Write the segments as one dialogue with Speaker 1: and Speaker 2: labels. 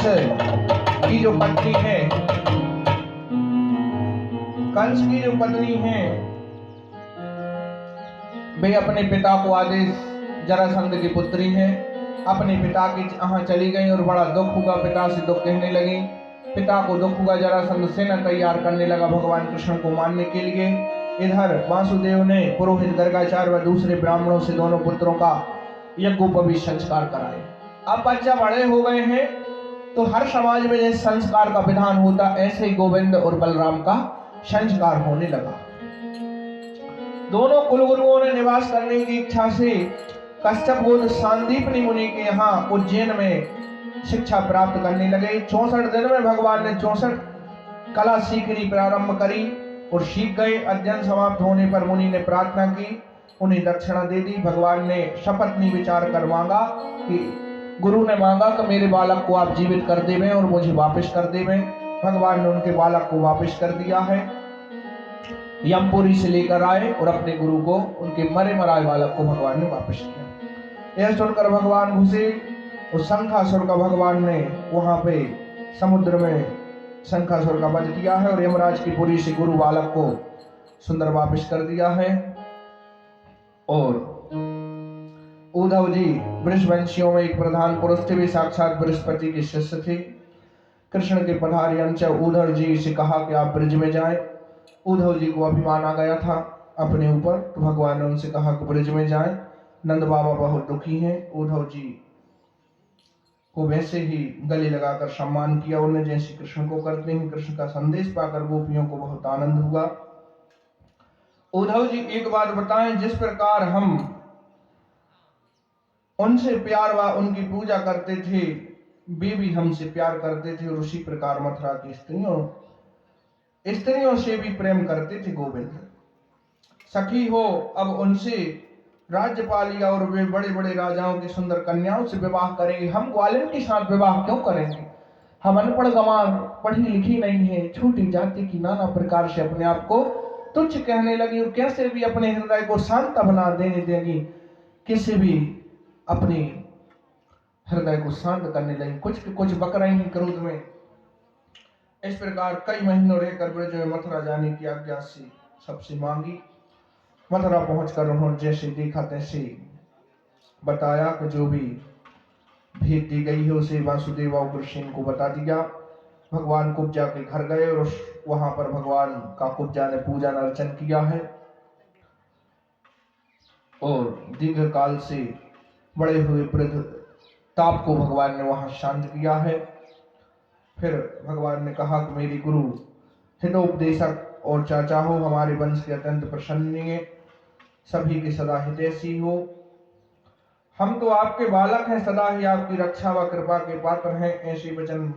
Speaker 1: कंस की जो पत्नी है, कंस की जो पत्नी है, वे अपने पिता को आदेश, जरासंध की पुत्री है, अपने पिता के यहाँ चली गई और बड़ा दुख हुआ, पिता से दुख कहने लगी। पिता को दुख हुआ, जरासंध सेना तैयार करने लगा भगवान कृष्ण को मारने के लिए। इधर वासुदेव ने पुरोहित गर्गाचार्य व दूसरे ब्राह्मणों से दोनों पुत्रों का यज्ञोपवीत संस्कार कराए। अब बच्चा बड़े हो गए हैं तो हर समाज में जैसे संस्कार का विधान होता, ऐसे ही गोविंद और बलराम का संस्कार होने लगा। दोनों कुलगुरुओं ने निवास करने की इच्छा से कश्यप गोत्र सांदीपनि मुनि के यहाँ उज्जैन में शिक्षा प्राप्त करने लगे। 64 दिन में भगवान ने 64 कला सीखनी प्रारंभ करी और सीख गए। अध्ययन समाप्त होने पर मुनि ने प्रार्थना की, उन्हें दक्षिणा दे दी। भगवान ने शपथ विचार कर मांगा कि गुरु ने मांगा कि मेरे बालक को आप जीवित कर देवें और मुझे वापस कर देवें। भगवान ने उनके बालक को वापस कर दिया है। यमपुरी से लेकर आए और अपने गुरु को, उनके मरे मराए बालक को भगवान ने वापस किया। यह सुनकर भगवान घुसे और शंखासुर का भगवान ने वहां पे समुद्र में शंखासुर का वध किया है और यमराज की पुरी से गुरु बालक को सुंदर वापस कर दिया है। और उद्धव जी वृषवंशियों में एक प्रधान पुरुष थे, वे साक्षात बृहस्पति के शिष्य थे। कृष्ण के पधारियंच उद्धव जी से कहा कि आप ब्रज में जाएं। उद्धव जी को अभिमान आ गया था अपने ऊपर, तो भगवान ने उनसे कहा कि ब्रज में जाएं। नंद बाबा बहुत दुखी हैं। उद्धव जी को वैसे ही गले लगाकर सम्मान किया उन्हें, जैसे कृष्ण को करते हैं। कृष्ण का संदेश पाकर गोपियों को बहुत आनंद हुआ। उद्धव जी एक बात बताएं, जिस प्रकार हम उनसे प्यार व उनकी पूजा करते थे, वे भी हमसे प्यार करते थे और उसी प्रकार मथुरा की स्त्रियों से भी प्रेम करते थे। गोविंद सखी हो, अब उनसे राज्य पा लिया और वे बड़े बड़े राजाओं की सुंदर कन्याओं से विवाह करेंगे, हम ग्वालिन के साथ विवाह क्यों करेंगे? हम अनपढ़ गंवार, पढ़ी लिखी नहीं है, छोटी जाति की, नाना प्रकार से अपने आप को तुच्छ कहने लगी और कैसे भी अपने हृदय को शांत बना देने देगी, किसी भी अपने हृदय को शांत करने लगी, कुछ बक रही हैं क्रोध में। इस प्रकार कई महीनों रहकर ब्रज में मथुरा जाने की आज्ञा से सबसे मांगी। मथुरा पहुंचकर उन्होंने जैसे देखा तैसे बताया कि जो भी भेंट दी गई है उसे वासुदेव और कृष्ण को बता दिया। भगवान कुब्जा के घर गए और वहां पर भगवान का कुब्जा ने पूजन अर्चन किया है और दीर्घ काल से बड़े हुए वृद्ध ताप को भगवान ने वहां शांत किया है। फिर भगवान ने कहा कि मेरी गुरु हितोपदेशक और चाचा हो, हमारे वंश के अत्यंत प्रसन्नीय, सभी के सदा हितैषी हो। हम तो आपके बालक हैं, सदा ही आपकी रक्षा व कृपा के पात्र हैं। ऐसे वचन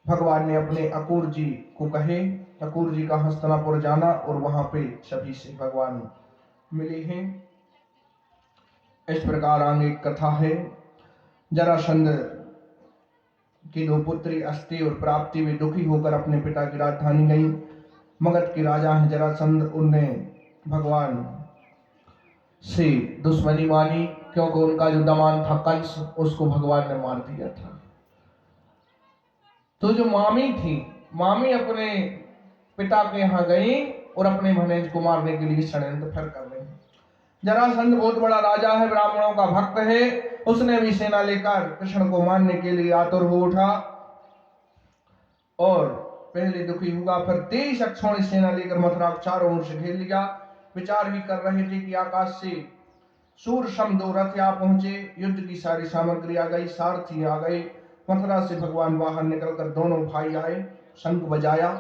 Speaker 1: भगवान ने अपने अकूर जी को कहे। अकूर जी का हस्तिनापुर जाना और वहां पे सभी से भगवान मिले हैं। इस प्रकार आगे कथा है। जरासंध की दो पुत्री अस्ति और प्राप्ति में दुखी होकर अपने पिता की राजधानी गई। मगध के राजा हैं जरासंध, उनने भगवान से दुश्मनी मानी क्योंकि उनका जो दामाद था कंस, उसको भगवान ने मार दिया था। तो जो मामी थी, मामी अपने पिता के यहाँ गई और अपने भनेज को मारने के लिए षड्यंत्र फिर कर रही। जरासंध बहुत बड़ा राजा है, ब्राह्मणों का भक्त है, उसने भी सेना लेकर कृष्ण को मारने के लिए आतुर हो उठा और पहले दुखी हुआ, फिर 23 अक्षों ने सेना लेकर मथुरा को चारों ओर से घेर लिया। विचार भी कर रहे थे कि आकाश से सूर्य सम 2 रथ आ पहुंचे, युद्ध की सारी सामग्री आ गई, सारथी आ गए। मथुरा से भगवान बाहर निकलकर दोनों भाई आए, शंख बजाया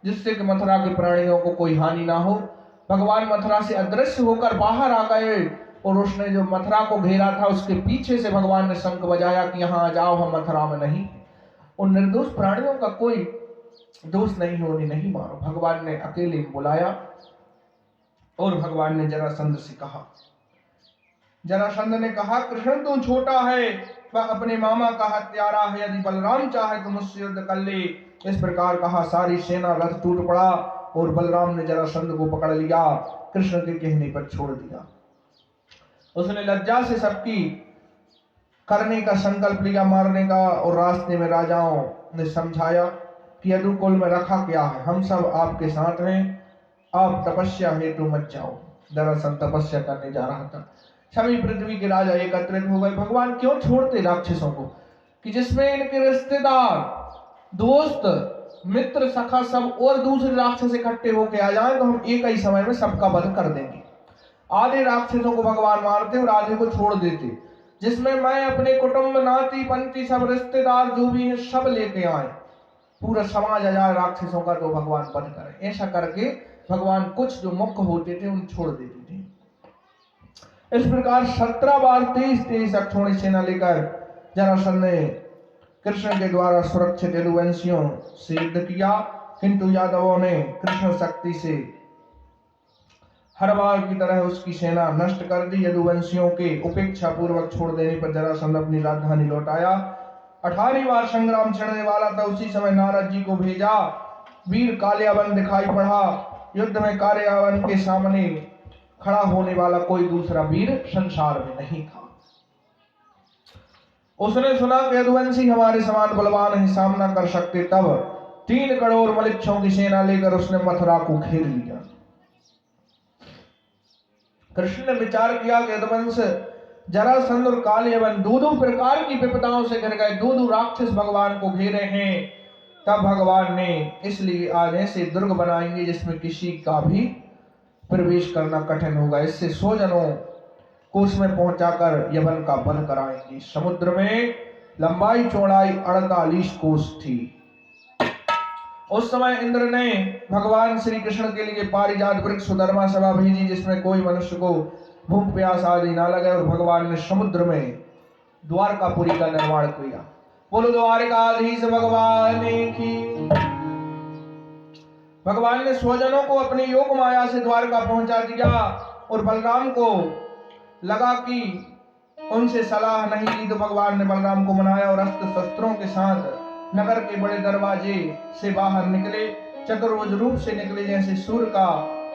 Speaker 1: जिससे कि मथुरा के प्राणियों को कोई हानि ना हो। भगवान मथुरा से अदृश्य होकर बाहर आ गए और उसने जो मथुरा को घेरा था उसके पीछे से भगवान ने शंख बजाया कि यहाँ आ जाओ, हम मथुरा में नहीं। उन निर्दोष प्राणियों का कोई दोष नहीं है, उन्हें नहीं मारो। भगवान ने अकेले बुलाया और भगवान ने जरासंध से कहा। जरासंध ने कहा, कृष्ण तू छोटा है, वह अपने मामा का हत्यारा है, यदि बलराम चाहे तो मुझसे युद्ध कर ले। इस प्रकार कहा, सारी सेना रथ टूट पड़ा और बलराम ने जरासंध को पकड़ लिया, कृष्ण के कहने पर छोड़ दिया। उसने लज्जा से सबकी करने का संकल्प लिया, मारने का। और रास्ते में राजाओं ने समझाया कि यदुकुल में रखा क्या है, हम सब आपके साथ हैं, आप तपस्या हेतु मत जाओ। दरअसल तपस्या करने जा रहा था। सभी पृथ्वी के राजा एकत्रित हो गए। भगवान क्यों छोड़ते राक्षसों को, कि जिसमें इनके रिश्तेदार, दोस्त, मित्र, सखा सब और दूसरे राक्षस इकट्ठे होके आ जाएं तो हम एक ही समय में सबका वध कर देंगे। आधे राक्षसों को भगवान मारते और आधे को छोड़ देते, जिसमें मैं अपने कुटुंब, नाती पंथी, सब रिश्तेदार जो भी हैं सब लेके आए, पूरा समाज आ जाए राक्षसों का, तो भगवान वध करें। ऐसा करके भगवान कुछ जो मुख्य होते थे उन छोड़ देते थे। इस प्रकार 17 बार 23 अक्षौणी सेना लेकर जरासंध ने कृष्ण के द्वारा सुरक्षित यदुवंशियों से युद्ध किया, किंतु यादवों ने कृष्ण शक्ति से हर बार की तरह उसकी सेना नष्ट कर दी। यदुवंशियों के उपेक्षा पूर्वक छोड़ देने पर जरासंध अपनी राजधानी लौट आया। 18वीं बार संग्राम छिड़ने वाला था, उसी समय नारद जी को भेजा। वीर कालियावन दिखाई पड़ा। युद्ध में कालियावन के सामने खड़ा होने वाला कोई दूसरा वीर संसार में नहीं था। उसने सुना कि यदुवंशी हमारे समान बलवान ही सामना कर सकते, तब 3 करोड़ मलिक्षों की सेना लेकर उसने मथुरा को घेर लिया। कृष्ण ने विचार किया कि यदुवंश, जरासंध और कालियावन दो प्रकार की विपदाओं से घिर गए, दो राक्षस भगवान को घेरे हैं। तब भगवान ने इसलिए आज ऐसे दुर्ग बनाएंगे जिसमें किसी का भी प्रवेश करना कठिन होगा। इससे 100 जनों को उसमें पहुंचाकर यवन का वध कराएंगे। समुद्र में लंबाई चौड़ाई 48 कोस थी। उस समय इंद्र ने भगवान श्री कृष्ण के लिए पारिजात वृक्ष सुधर्मा सभा भेजी, जिसमें कोई मनुष्य को भूख प्यास आदि ना लगे, और भगवान ने समुद्र में द्वारकापुरी का निर्माण किया। बोलो द्वारकाधीश भगवान की। भगवान ने 100 जनों को अपनी योग माया से द्वारका पहुंचा दिया, और बलराम को लगा कि उनसे सलाह नहीं ली, तो भगवान ने बलराम को मनाया और अस्त्र शस्त्रों के साथ नगर के बड़े दरवाजे से बाहर निकले। चतुर्भुज रूप से निकले, जैसे सूर्य का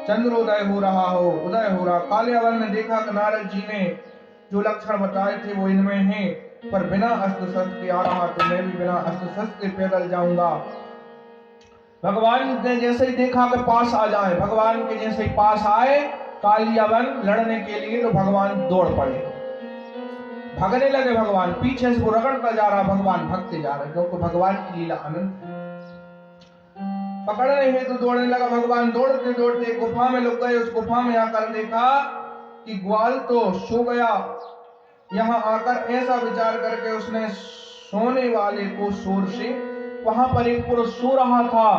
Speaker 1: चंद्रोदय हो रहा हो, उदय हो रहा। कालियावन ने देखा कि नारद जी ने जो लक्षण बताए थे वो इनमें हैं, पर बिना अस्त्र शस्त्र के आ रहा, तो मैं भी बिना अस्त्र शस्त्र के पैदल जाऊंगा। भगवान ने जैसे ही देखा कि पास आ जाए, भगवान के जैसे ही पास आए कालियावन लड़ने के लिए, तो भगवान दौड़ पड़े, भागने लगे। भगवान पीछे से वो रगड़ता जा रहा, भगवान भागते जा रहे, क्योंकि भगवान की लीला अनंत। पकड़ने हेतु तो दौड़ने लगा। भगवान दौड़ते दौड़ते गुफा में लुक गए। उस गुफा में आकर देखा कि ग्वाल तो सो गया। यहाँ आकर ऐसा विचार करके उसने सोने वाले को शोर से, वहां पर एक पुरुष सो रहा था,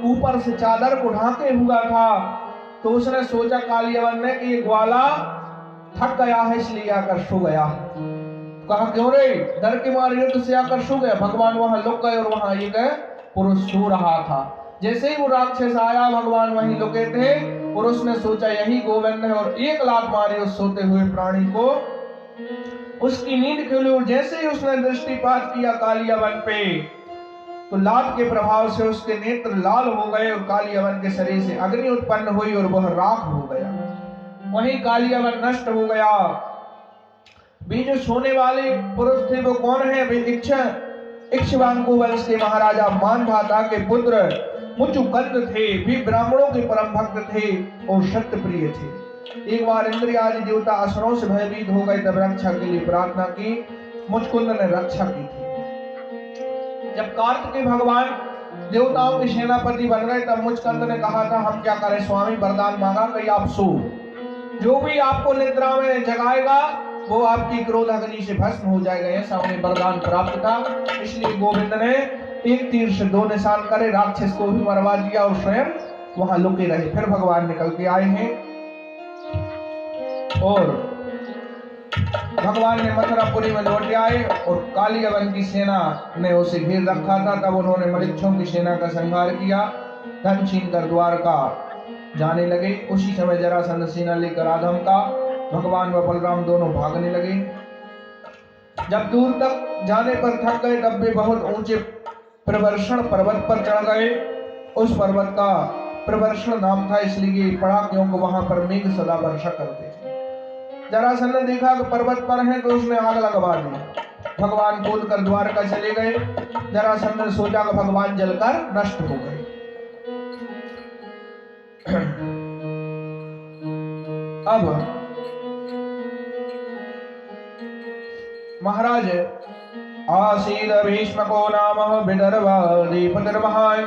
Speaker 1: ऊपर से चादर को ढांके हुआ था, तो उसने सोचा कालियावन ने कि ये ग्वाला थक गया है इसलिए आकर सो गया। कहा क्यों रे, डर के मारे युद्ध से आकर सो गया। भगवान वहां लुक गए और वहां एक पुरुष सो रहा था। जैसे ही वो राक्षस आया, भगवान वहीं लुके थे, और उसने सोचा यही गोविंद है, और एक लात मारी उस सोते हुए प्राणी को। उसकी नींद खुली, और जैसे ही उसने दृष्टिपात किया कालियावन पे, तो लात के प्रभाव से उसके नेत्र लाल हो गए, और कालियावन के शरीर से अग्नि उत्पन्न हुई और वह राख हो गया। वहीं कालियावन नष्ट हो गया। वे जो सोने वाले पुरुष थे वो कौन है? वे इक्ष्वाकु वंश के महाराजा मानधाता के पुत्र मुचुकुंद थे। वे ब्राह्मणों के परम भक्त थे और सत्य प्रिय थे। एक बार इंद्र आदि देवता असुरों से भयभीत हो गए, तब रक्षा के लिए प्रार्थना की। मुचुकुंद ने रक्षा की थी। जब कार्तिकेय भगवान देवताओं के सेनापति बन गए, तब मुचुकुंद ने कहा था हम क्या करें स्वामी, वरदान मांगा कि आप सो, जो भी आपको निद्रा में जगाएगा वो आपकी क्रोध अग्नि से भस्म हो जाएगा। ऐसा उन्हें वरदान प्राप्त था। इसलिए गोविंद ने एक तीर से 2 निशान करे, राक्षस को भी मरवा दिया और स्वयं वहां लुके रहे। फिर भगवान निकल के आए हैं और भगवान ने मथुरापुरी में लौट आए, और कालियावन की सेना ने उसे घेर रखा था। तब उन्होंने मलिक्षों की सेना का संहार किया, धन छीन कर द्वारका जाने लगे। उसी समय जरासंध सेना लेकर आधम का भगवान व बलराम दोनों भागने लगे। जब दूर तक जाने पर थक गए, तब वे बहुत ऊंचे प्रवर्षण पर्वत पर चढ़ गए। उस पर्वत का प्रवर्षण नाम था इसलिए पड़ा क्योंकि वहां पर मेघ सदा वर्षा करते थे। जरासंध ने देखा कि पर्वत पर है, तो उसने आग लगवा दी। भगवान कूद कर द्वारका चले गए। जरासंध ने सोचा कि भगवान जलकर नष्ट हो गए। अब महाराज आसीद भीष्मको नाम विदर्भाधिपतिर्महान्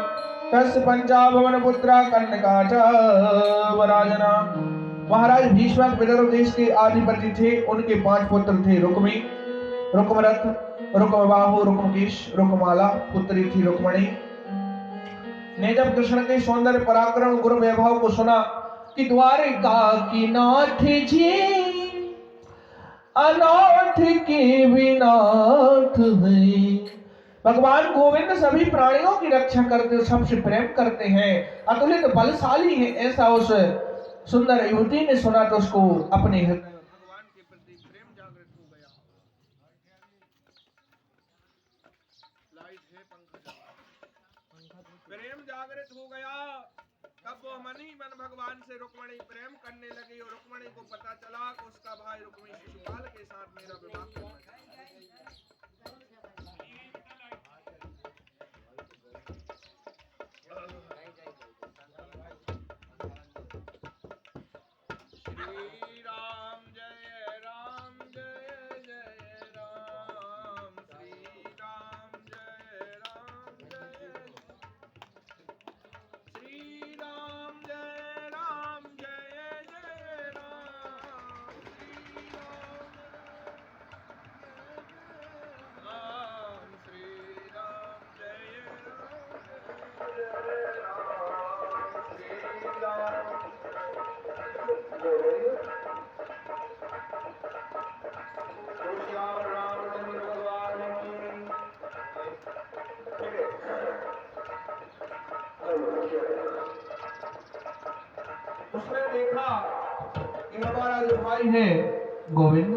Speaker 1: तस्य पंचाभवन पुत्रा कन्यका च वराजना। महाराज भीष्मक विदर्भ देश के अधिपति थे। उनके 5 पुत्र थे। रुक्मी, रुक्मरथ, रुक्मबाहु, रुक्मकेश, रुक्माला। पुत्री थी रुक्मणी। ने जब कृष्ण के सौंदर्य पराक्रम गुरु वैभव को सुना कि द्वारिका की नाथ जी अनाथ के विनाथ है। भगवान गोविंद सभी प्राणियों की रक्षा करते, सबसे प्रेम करते हैं, अतुलित बलशाली है, ऐसा उस सुंदर युवती ने सुना तो उसको अपने हृदय में भगवान के प्रति प्रेम जागृत हो गया। लाइट है, प्रेम जागृत हो गया। तब वो मन ही मन भगवान से रुक्मणी प्रेम करने लगी और रुक्मणी को पता चला कि उसका भाई रुक्मी शिशुपाल के साथ मेरा विवाह करना है। श्री राम जय राम जय जय राम, श्री राम जय राम जय, श्री राम जय राम जय जय राम, श्री राम श्री राम जय राम श्री राम। उसने देखा कि हमारा जो भाई है गोविंद,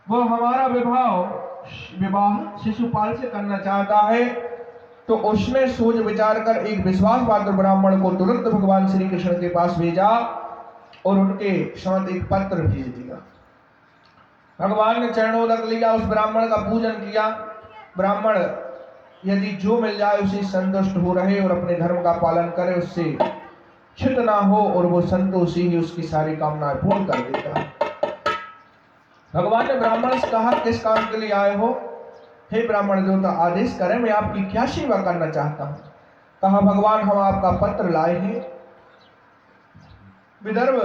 Speaker 1: वो हमारा विवाह शिशुपाल से करना चाहता है। तो उसने सोच विचार कर एक विश्वास पात्र ब्राह्मण को तुरंत भगवान श्री कृष्ण के पास भेजा और उनके साथ एक पत्र भेज दिया। भगवान ने चरणोदक लिया, उस ब्राह्मण का पूजन किया। ब्राह्मण यदि जो मिल जाए उसे संतुष्ट हो रहे और अपने धर्म का पालन करे, उससे च्युत ना हो और वो संतोषी ही उसकी सारी कामनाएं पूर्ण कर देता है। भगवान ने ब्राह्मण से कहा, किस काम के लिए आए हो? हे ब्राह्मण देवता, आदेश करें, मैं आपकी क्या सेवा करना चाहता हूं। कहा, भगवान हम आपका पत्र लाए हैं। विदर्भ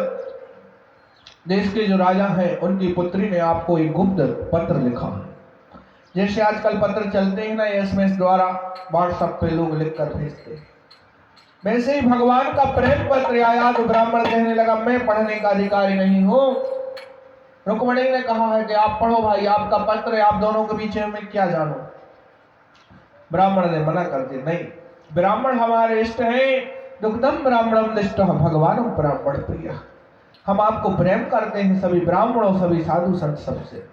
Speaker 1: देश के जो राजा हैं उनकी पुत्री ने आपको एक गुप्त पत्र लिखा है। जैसे आजकल पत्र चलते हैं ना, एसएमएस द्वारा व्हाट्सएप पे लोग लिखकर भेजते हैं, वैसे ही भगवान का प्रेम पत्र आया। तो ब्राह्मण कहने लगा, मैं पढ़ने का अधिकारी नहीं हूं। रुक्मणी ने कहा है कि आप पढ़ो भाई, आपका पत्र है, आप दोनों के बीच में क्या जानूं। ब्राह्मण ने मना कर दिया, नहीं, ब्राह्मण हमारे इष्ट हैं। दुग्धम ब्राह्मणम निष्ठः भगवानम ब्राह्मण प्रिय। हम आपको प्रेम करते हैं, सभी ब्राह्मणों, सभी साधु संत, सबसे।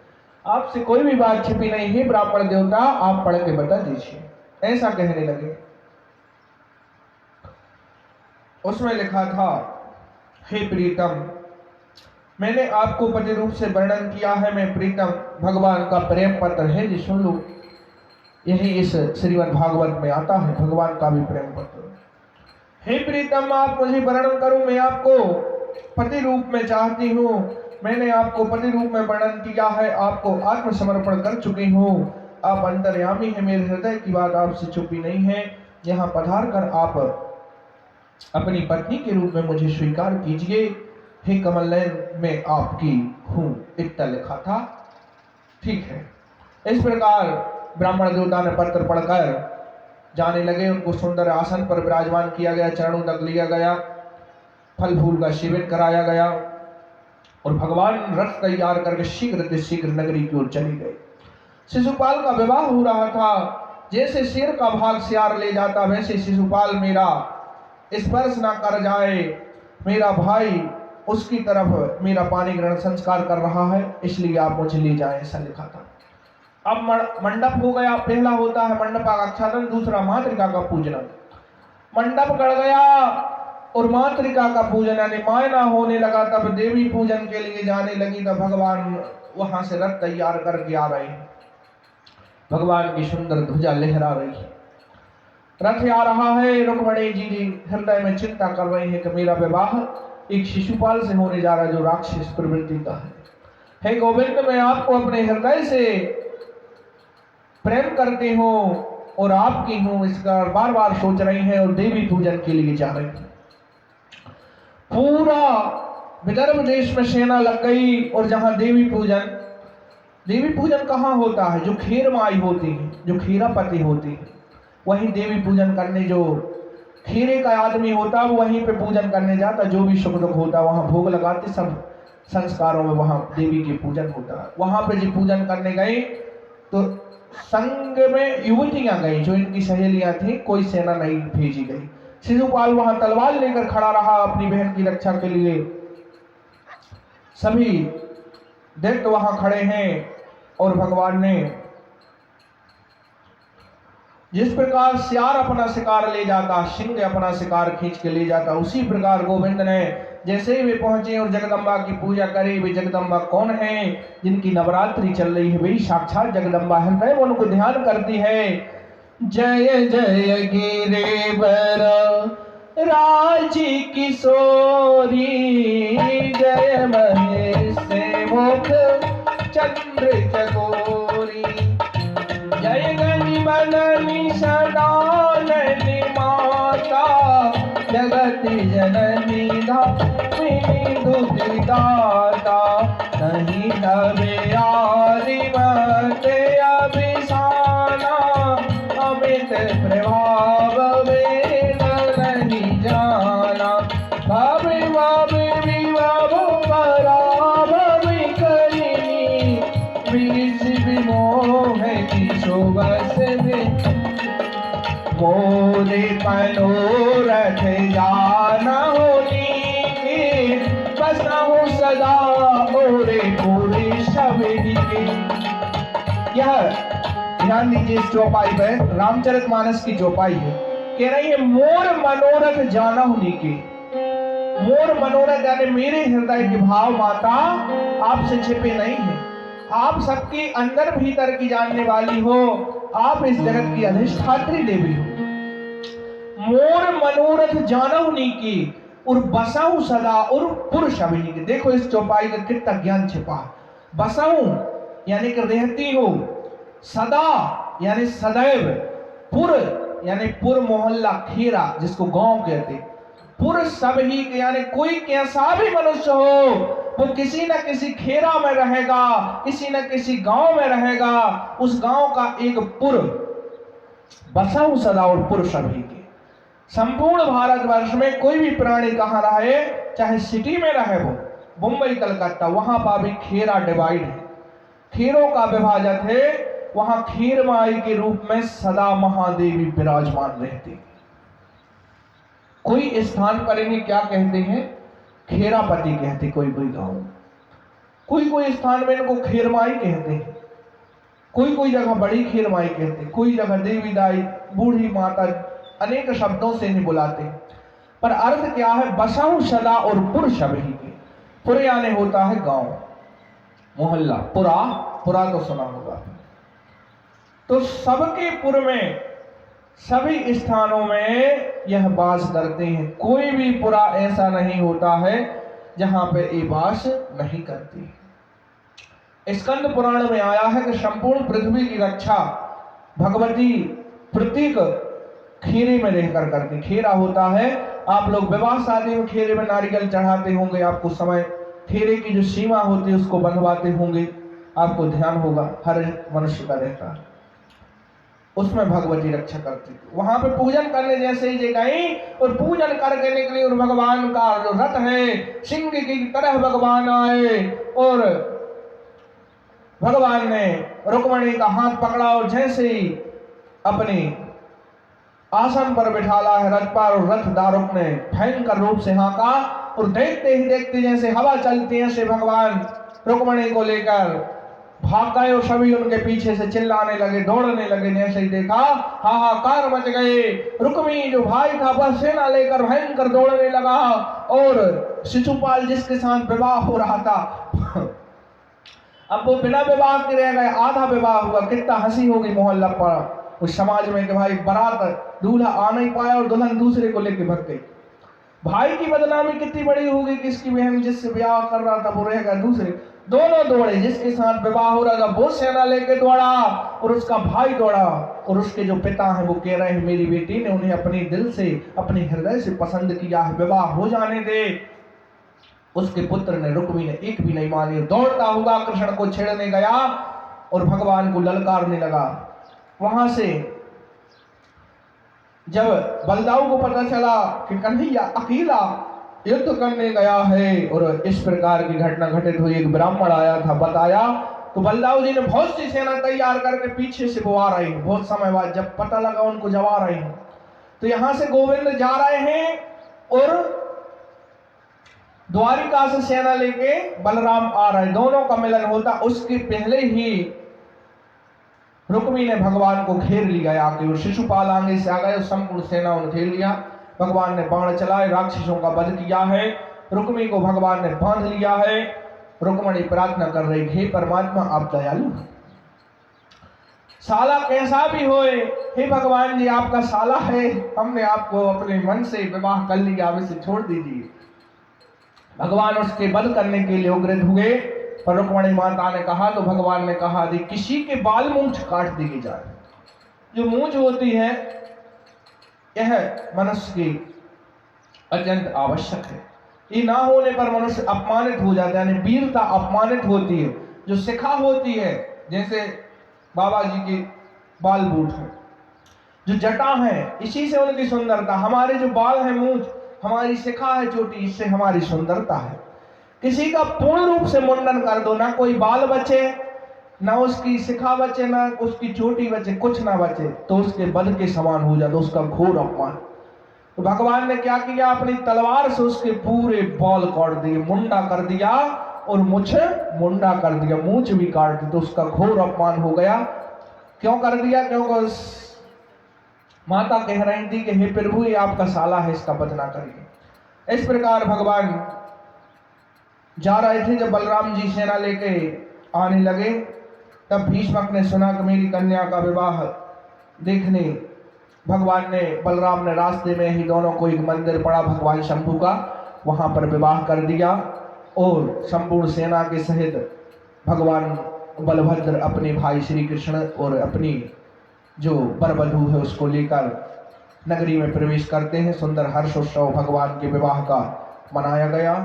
Speaker 1: आपसे कोई भी बात छिपी नहीं है। ब्राह्मण देवता, आप पढ़ के बता दीजिए। ऐसा कहने लगे। उसमें लिखा था, हे प्रीतम, मैंने आपको पति रूप से वर्णन किया है। मैं प्रीतम भगवान का प्रेम पत्र है जी, सुन लो। यही इस श्रीमद् भागवत में आता है, भगवान का भी प्रेम पत्र। हे प्रीतम, आप मुझे वर्णन करो, मैं आपको पति रूप में चाहती हूँ। मैंने आपको पति रूप में वर्णन किया है, आपको आत्मसमर्पण कर चुकी हूँ। आप अंतर्यामी है, मेरे हृदय की बात आपसे छुपी नहीं है। यहाँ पधार कर आप अपनी पत्नी के रूप में मुझे स्वीकार कीजिए। हे कमल नयन, मैं आपकी हूँ, इतना लिखा था। ठीक है। इस प्रकार ब्राह्मण देवता ने पत्र पढ़कर जाने लगे। उनको सुंदर आसन पर विराजमान किया गया, चरणों तक लिया गया, फल फूल का सेवन कराया गया और भगवान रथ तैयार करके शीघ्र नगरी की ओर चली गई। शिशुपाल का विवाह हो रहा था। जैसे शेर का भाग सियार ले जाता, वैसे शिशुपाल मेरा स्पर्श ना कर जाए, मेरा भाई उसकी तरफ मेरा पानी ग्रहण संस्कार कर रहा है, इसलिए आप मुझे ले जाएं, ऐसा लिखा था। अब मंडप हो गया। पहला होता है मंडपाक्षालन, दूसरा मातृका का पूजना। मंडप गड़ गया। और मातृका का पूजन यानी मायना होने लगा, तब देवी पूजन के लिए जाने लगी। तब भगवान वहां से रथ तैयार करके आ रहे हैं। भगवान की सुंदर ध्वजा लहरा रही है, रथ आ रहा है। रुक्मिणी जी हृदय में चिंता कर रही है कि मेरा विवाह एक शिशुपाल से होने जा रहा है जो राक्षस प्रवृत्ति का है। हे गोविंद, मैं आपको अपने हृदय से प्रेम करती हूँ और आपकी हूँ, इसका बार बार सोच रही हैं और देवी पूजन के लिए जा रही हैं। पूरा विदर्भ देश में सेना लग गई और जहां देवी पूजन कहाँ होता है? जो खीर माई होती है, जो खीरापति होती है, वही देवी पूजन करने, जो खीरे का आदमी होता है वहीं पे पूजन करने जाता। जो भी सुख दुख होता वहां भोग लगाते, सब संस्कारों में वहां देवी की पूजन होता है। वहां पे जो पूजन करने गई तो संग में युवतियां गई, जो इनकी सहेलियां थी, कोई सेना नहीं भेजी गई। शिशुपाल वहां तलवार लेकर खड़ा रहा अपनी बहन की रक्षा के लिए। सभी दैत्य वहां खड़े हैं और भगवान ने जिस प्रकार सियार अपना शिकार ले जाता, सिंह अपना शिकार खींच के ले जाता, उसी प्रकार गोविंद ने जैसे ही वे पहुंचे और जगदम्बा की पूजा करे। वे जगदम्बा कौन है? जिनकी नवरात्रि चल रही है, वही साक्षात जगदम्बा हृदय में उनको ध्यान करती है। जय जय गिरिवर राज किशोरी, जय महेश मुख चंद्र चकोरी, जय गनि बननी सदाननी माता, जगत जननी धामिनी दुखदाता, नहीं तबे आदिमत अभिसाना, अमित प्रभाव वेद नहीं जाना, भव भव विभव पराभव करिनी, विष विमोह की शोभस में, मोरे मनोरथ जाना होनी, बसहु सदा मोरे पूरे शबरी के। यह ध्यान दीजिए, इस चौपाई पर रामचरितमानस की चौपाई है, कह रही है मोर मनोरथ जाना होनी के। मोर मनोरथ यानी मेरे हृदय के भाव माता आपसे छिपे नहीं है, आप सबके अंदर भीतर की जानने वाली हो, आप इस जगत की अधिष्ठात्री देवी हो। मोर मनोरथ जानहुनी की और बसाऊं सदा और पुरुष अभिनी की। देखो इस चौपाई का कितना ज्ञान छिपा। बसाऊं यानी कि रहती हो, सदा यानी सदैव, पुर यानी पुर मोहल्ला खेरा जिसको गांव कहते, पुर सभी यानी कोई कैसा भी मनुष्य हो वो किसी न किसी खेरा में रहेगा, किसी न किसी गांव में रहेगा, उस गांव का एक पुर। बसाऊं सदा और पुर सभी के। संपूर्ण भारतवर्ष में कोई भी प्राणी कहाँ रहे, चाहे सिटी में रहे, वो मुंबई कलकत्ता, वहां पर भी खेरा डिवाइड है, खेरों का विभाजन है। वहां खीर माई के रूप में सदा महादेवी विराजमान रहती। कोई स्थान पर इन्हें क्या कहते हैं? खेरापति कहते, कोई कोई गांव, कोई कोई स्थान में इनको खीरमाई कहते हैं, कोई कोई जगह बड़ी खीरमाई कहते, कोई जगह देवी दाई, बूढ़ी माता, अनेक शब्दों से इन्हें बुलाते हैं। पर अर्थ क्या है? बसाऊं सदा और पुर सभी के। पुर यानी होता है गांव, मोहल्ला, पुरा तो सुना होगा। तो सबके पुर में, सभी स्थानों में यह वास करते हैं। कोई भी पुरा ऐसा नहीं होता है जहां पे ये वास नहीं करती। स्कंद पुराण में आया है कि संपूर्ण पृथ्वी की रक्षा भगवती प्रतीक खीरे में रहकर करती। खीरा होता है, आप लोग विवाह शादी में खीरे में नारियल चढ़ाते होंगे, आपको समय खीरे की जो सीमा होती है उसको बंधवाते होंगे, आपको ध्यान होगा, हर मनुष्य का रहता है। उसमें भगवती रक्षा करती थी। वहां पे पूजन करने जैसे ही गई और पूजन करके निकली और भगवान का जो रथ है सिंह की तरह भगवान आए और भगवान ने रुक्मिणी का हाथ पकड़ा और जैसे ही अपने आसन पर बिठाला है रथ पर, और रथ दारुक ने भयंकर रूप से हाँका और देखते ही देखते जैसे हवा चलती है, ऐसे भगवान रुक्मिणी को लेकर भाग गए और सभी उनके पीछे से चिल्लाने लगे, दौड़ने लगे। जैसे ही देखा हाहाकार मच गए। रुक्मी जो भाई था वह सेना लेकर भयंकर दौड़ने लगा और शिशुपाल जिसके साथ विवाह हो रहा था अब वो बिना विवाह के रह गए, आधा विवाह हुआ। कितना हंसी होगी मोहल्ला पर उस समाज में कि भाई बारात दूल्हा आ नहीं पाया और दुल्हन दूसरे को लेके भग गई। भाई की बदनामी कितनी बड़ी होगी कि इसकी बहन जिससे ब्याह कर रहा था वो रह गया दूसरे। दोनों दौड़े, जिसके साथ विवाह हो रहा था वो सेना लेके दौड़ा और उसका भाई दौड़ा। और उसके जो पिता हैं वो कह रहे हैं मेरी बेटी ने उन्हें अपने दिल से, अपने हृदय से पसंद किया है, विवाह हो जाने दे। उसके पुत्र ने, रुक्मी ने एक भी नहीं मानी, दौड़ता हुआ कृष्ण को छेड़ने गया और भगवान को ललकारने लगा। वहां से जब बलदाऊ को पता चला कि कन्हैया अकेला युद्ध करने गया है और इस प्रकार की घटना घटित हुई, एक ब्राह्मण आया था बताया, तो बलदाऊ जी ने बहुत सी सेना तैयार करके पीछे से वो आ रही है। बहुत समय बाद जब पता लगा उनको जब आ रही है, तो यहां से गोविंद जा रहे हैं और द्वारिका से सेना लेके बलराम आ रहे, दोनों का मिलन होता। उसके पहले ही रुक्मी ने भगवान को घेर लिया आके और शिशुपाल आगे से आ गए, संपूर्ण सेना उन्हें घेर लिया। भगवान ने बाण चलाए, राक्षसों का वध किया है। रुक्मी को भगवान ने बांध लिया है। रुक्मणी प्रार्थना कर रही, हे परमात्मा आप दयालु हैं, साला कैसा भी होए, हे भगवान जी आपका साला है, हमने आपको अपने मन से विवाह कर लिया, अब इसे छोड़ दीजिए। भगवान उसके वध करने के लिए उग्र हुए, पर रुक्मणी माता ने कहा तो भगवान ने कहा यदि किसी के बाल मूंछ काट दिए जाए, जो मूंछ होती है यह मनुष्य की अत्यंत आवश्यक है, ये ना होने पर मनुष्य अपमानित हो जाता है, यानी वीरता अपमानित होती है। जो शिखा होती है, जैसे बाबा जी की बाल बूट है, जो जटा है इसी से उनकी सुंदरता, हमारे जो बाल है मूंछ, हमारी शिखा है चोटी, इससे हमारी सुंदरता है। किसी का पूर्ण रूप से मुंडन कर दो, ना कोई बाल बचे, ना उसकी शिखा बचे, ना उसकी चोटी बचे, कुछ ना बचे, तो उसके वध के समान हो जाता, उसका घोर अपमान। तो भगवान ने क्या किया, अपनी तलवार से उसके पूरे बाल काट दिए, मुंडा कर दिया और मुछ मुंडा कर दिया, मूंछ भी काट दी, तो उसका घोर अपमान हो गया। क्यों कर दिया? क्योंकि उस माता कह रही थी कि हे प्रभु ये आपका साला है, इसका वध ना करिए। इस प्रकार भगवान जा रहे थे। जब बलराम जी सेना लेके आने लगे तब भीष्मक ने सुना कि मेरी कन्या का विवाह देखने भगवान ने, बलराम ने रास्ते में ही दोनों को एक मंदिर पड़ा भगवान शंभू का, वहां पर विवाह कर दिया और संपूर्ण सेना के सहित भगवान बलभद्र अपने भाई श्री कृष्ण और अपनी जो वरवधू है उसको लेकर नगरी में प्रवेश करते हैं। सुंदर हर्षोत्सव भगवान के विवाह का मनाया गया।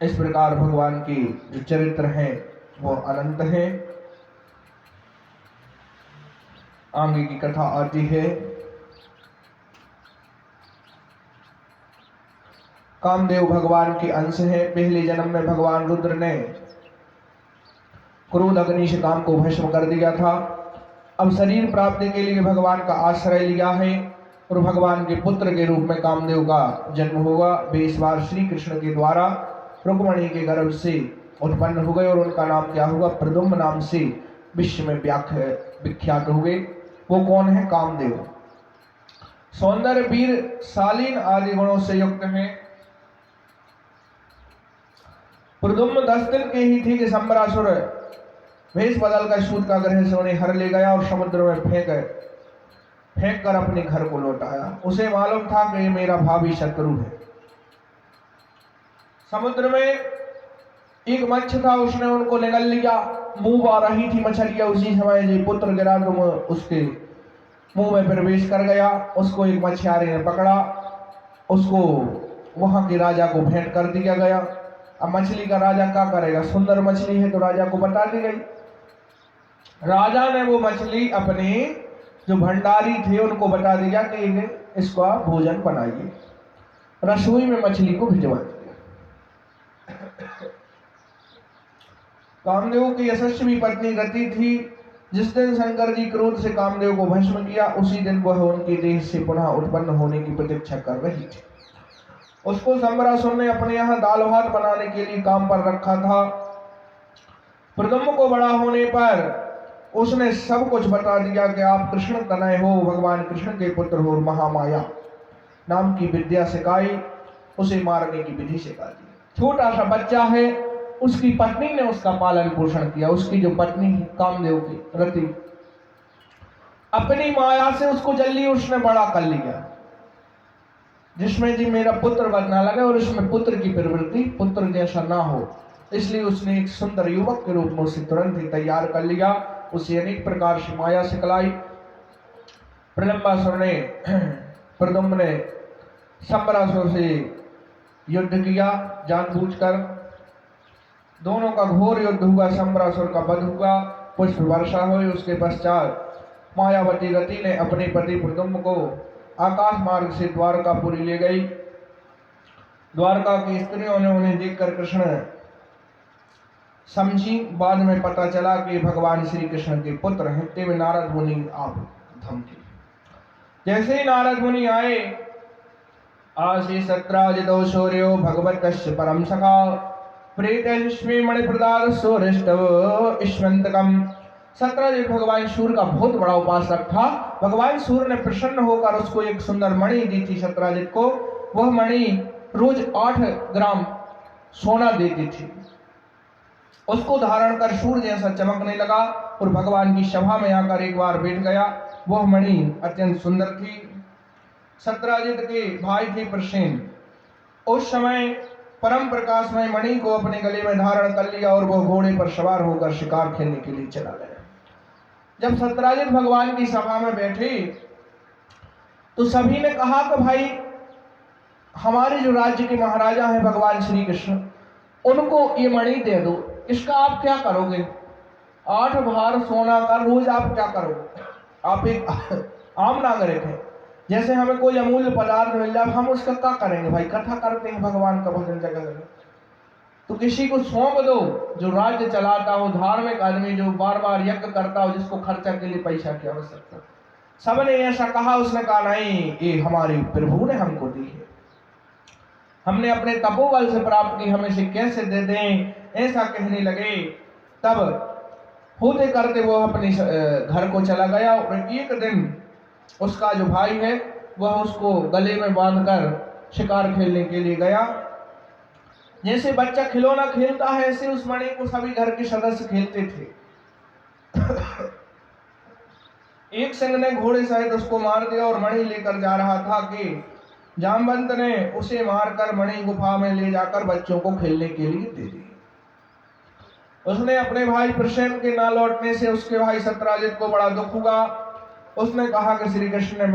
Speaker 1: इस प्रकार भगवान की जो चरित्र हैं वो अनंत है। आगे की कथा आती है। कामदेव भगवान के अंश है। पहले जन्म में भगवान रुद्र ने क्रोध अग्नि से काम को भस्म कर दिया था। अब शरीर प्राप्ति के लिए भगवान का आश्रय लिया है और भगवान के पुत्र के रूप में कामदेव का जन्म होगा। वे इस बार श्री कृष्ण के द्वारा रुक्मणी के गर्भ से उत्पन्न हो गए और उनका नाम क्या होगा? प्रद्युम्न नाम से विश्व में विख्यात हो गए। वो कौन है? कामदेव। सौंदर्य, वीर, शालीन आदि गुणों से युक्त हैं। प्रद्युम्न 10 दिन के ही थे कि शंबरासुर वेश बदल कर सूत का ग्रह से उन्हें हर ले गया और समुद्र में फेंक कर अपने घर को लौटाया। उसे मालूम था कि ये मेरा भावी शत्रु है। समुद्र में एक मत्स्य था, उसने उनको निगल लिया। मुंह आ रही थी मछलियां, उसी समय जो पुत्र गिरा तो उसके मुंह में प्रवेश कर गया। उसको एक मछुआरे ने पकड़ा, उसको वहां के राजा को भेंट कर दिया गया। अब मछली का राजा क्या करेगा? सुंदर मछली है तो राजा को बता दी गई। राजा ने वो मछली अपने जो भंडारी थे उनको बता दिया कि इसका भोजन बनाइए। रसोई में मछली को भिजवा दिया। कामदेव की यशस्वी पत्नी रति थी। जिस दिन शंकर जी क्रोध से कामदेव को भस्म किया, उसी दिन वह उनके देह से पुनः उत्पन्न होने की प्रतीक्षा कर रही थी। उसको शंबरासुर ने अपने यहाँ दाल भात बनाने के लिए काम पर रखा था। प्रद्युम्न को बड़ा होने पर उसने सब कुछ बता दिया कि आप कृष्ण तनय हो, भगवान कृष्ण के पुत्र हो, और महामाया नाम की विद्या सिखाई, उसे मारने की विधि सिखा दी। छोटा सा बच्चा है, उसकी पत्नी ने उसका पालन पोषण किया। उसकी जो पत्नी कामदेव की रति, अपनी माया से उसको जल्दी उसने बड़ा कर लिया, जिसमें जी मेरा पुत्र बनना लगे और इसमें पुत्र की प्रवृत्ति पुत्र जैसा ना हो, इसलिए उसने एक सुंदर युवक के रूप में उसे तुरंत ही तैयार कर लिया। उसे अनेक प्रकार से माया सिखलाई। प्रलंबासुर ने प्रद्युम्न ने संबरासुर से युद्ध किया जानबूझकर। दोनों का घोर युद्ध हुआ, संबरासुर का वध हुआ, पुष्प वर्षा हुई। उसके पश्चात मायावती रति ने अपने पति प्रद्युम्न को आकाश मार्ग से द्वारकापुरी ले गई। द्वारका की स्त्रियों ने उन्हें देखकर कृष्ण समझी। बाद में पता चला कि भगवान श्री कृष्ण के पुत्र हैं। तेवे नारद मुनि आप धमकी। जैसे ही नारद मुनि आए, आशी सत्राजितो शौर्यो भगवतस्य परम सखा प्रीतयश्मी मणिप्रदार सौरिष्टव ईश्वंतकम। सत्राजित भगवान सूर्य का बहुत बड़ा उपासक था। भगवान सूर्य ने प्रसन्न होकर उसको एक सुंदर मणि दी थी सत्राजित को। वह मणि रोज 8 ग्राम सोना देती थी। उसको धारण कर सूर्य जैसा चमकने लगा और भगवान की सभा में आकर एक बार बैठ गया। वह मणि अत्यंत सुंदर थी। सत्राजित के भाई थे प्रसेन। उस समय परम प्रकाशमय मणि को अपने गले में धारण कर लिया और वह घोड़े पर सवार होकर शिकार खेलने के लिए चला गया। जब सत्राजित भगवान की सभा में बैठे तो सभी ने कहा कि भाई हमारे जो राज्य के महाराजा हैं भगवान श्री कृष्ण, उनको ये मणि दे दो, इसका आप क्या करोगे? 8 भार सोना का रोज आप क्या करोगे? आप एक आम नागरिक हैं, जैसे हमें कोई अमूल्य पदार्थ मिल जाए हम उसका क्या करेंगे? भाई कथा करते हैं भगवान का भजन जगह जगह, तो किसी को सौंप दो जो राज्य चलाता हो, धार्मिक आदमी जो बार बार यज्ञ करता हो, जिसको खर्चा के लिए पैसा की आवश्यकता। सबने ऐसा कहा। उसने कहा नहीं, ये हमारे प्रभु ने हमको दी है, हमने अपने तपोबल से प्राप्त की, हमें से कैसे दे दें? ऐसा कहने लगे। तब होते करते वो अपने घर को चला गया और एक दिन उसका जो भाई है वह उसको गले में बांधकर शिकार खेलने के लिए गया। जैसे बच्चा खिलौना खेलता है ऐसे उस मणि को सभी घर के सदस्य खेलते थे। एक सिंह ने घोड़े सहित उसको मार दिया और मणि लेकर जा रहा था कि जामवंत ने उसे मारकर मणि गुफा में ले जाकर बच्चों को खेलने के लिए दे दी। उसने अपने भाई प्रसेन के ना लौटने से उसके भाई सत्राजित को बड़ा दुख हुआ। उसने कहा कि श्री कृष्ण ने